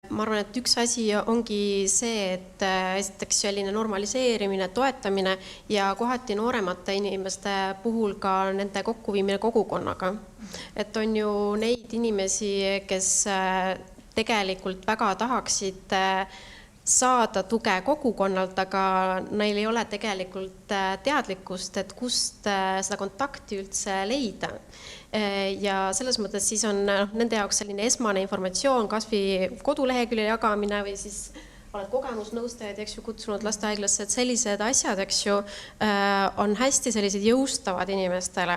Ma arvan, et üks asi ongi see, et esiteks selline normaliseerimine, toetamine ja kohati nooremate inimeste puhul ka nende kokkuviimine kogukonnaga. Et on ju neid inimesi, kes tegelikult väga tahaksid saada tuge kogukonnalt, aga neil ei ole tegelikult teadlikkust, et kust seda kontakti üldse leida. Ja selles mõttes siis on nende jaoks selline esmane informatsioon, kas või kodulehekülje jagamine või siis oled kogemusnõustajad, eks ju, kutsunud lastehaiglasse, et sellised asjad, eks ju, on hästi sellised jõustavad inimestele.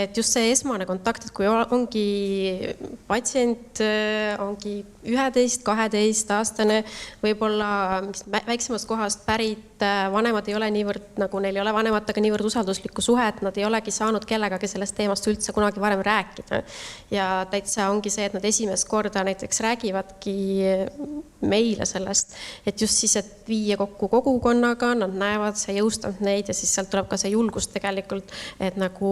Et just see esmane kontakt, et kui ongi patsient, ongi 11-12 aastane, võib-olla väiksemast kohast pärit, vanemad ei ole niivõrd, nagu neil ei ole vanematega niivõrd usalduslikku suhet, nad ei olegi saanud kellegagi sellest teemast üldse kunagi varem rääkida. Ja täitsa ongi see, et nad esimest korda näiteks räägivadki meile sellest, et just siis, et viia kokku kogukonnaga, nad näevad, see jõustab neid ja siis sealt tuleb ka see julgus tegelikult, et nagu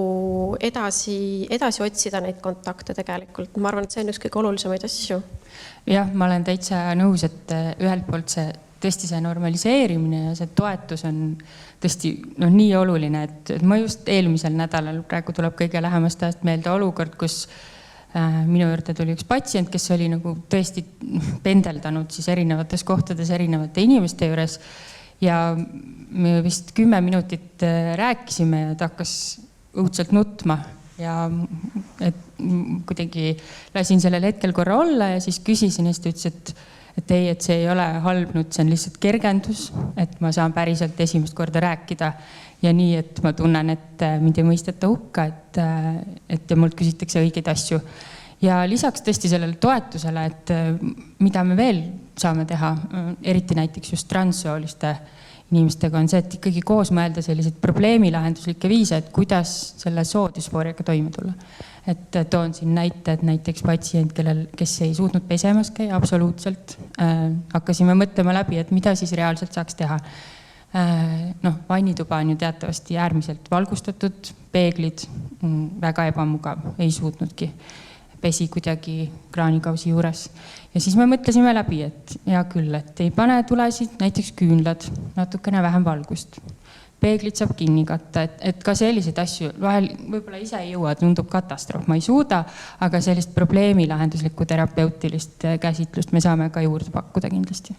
edasi otsida neid kontakte tegelikult. Ma arvan, et see on üks kõige olulisemaid asju. Jah, ma olen täitsa nõus, et ühelt poolt tõesti see normaliseerimine ja see toetus on tõesti nii oluline, et ma just eelmisel nädalal, praegu tuleb kõige lähemast ajast meelde olukord, kus minu juurde tuli üks patsient, kes oli nagu tõesti pendeldanud siis erinevates kohtades erinevate inimeste juures ja me vist 10 minutit rääkisime ja ta hakkas õudselt nutma ja et kuidagi lasin sellel hetkel korra olla ja siis küsisin ja siis ta ütles, et ei, et see ei ole halb, see on lihtsalt kergendus, et ma saan päriselt esimest korda rääkida ja nii, et ma tunnen, et mind ei mõisteta hukka, et mult küsitakse õigeid asju. Ja lisaks tõesti sellele toetusele, et mida me veel saame teha, eriti näiteks just transsooliste inimestega on see, et ikkagi koos mõelda selliseid probleemilahenduslikke viise, et kuidas selle soodüsfooriaga toime tulla. Et toon siin näite, et näiteks patsient, kes ei suutnud pesemas käia absoluutselt, hakkasime mõtlema läbi, et mida siis reaalselt saaks teha. Vannituba on ju teatavasti äärmiselt valgustatud, peeglid, väga ebamugav, ei suutnudki. Pesi kuidagi kraanikausi juures. Ja siis me mõtlesime läbi, et hea küll, et ei pane tulesid, näiteks küünlad, natukene vähem valgust. Peeglid saab kinni katta, et ka selliseid asju, vahel võib-olla ise ei jõua, tundub katastroof, ma ei suuda, aga sellist probleemilahenduslikku terapeutilist käsitlust me saame ka juurde pakkuda kindlasti.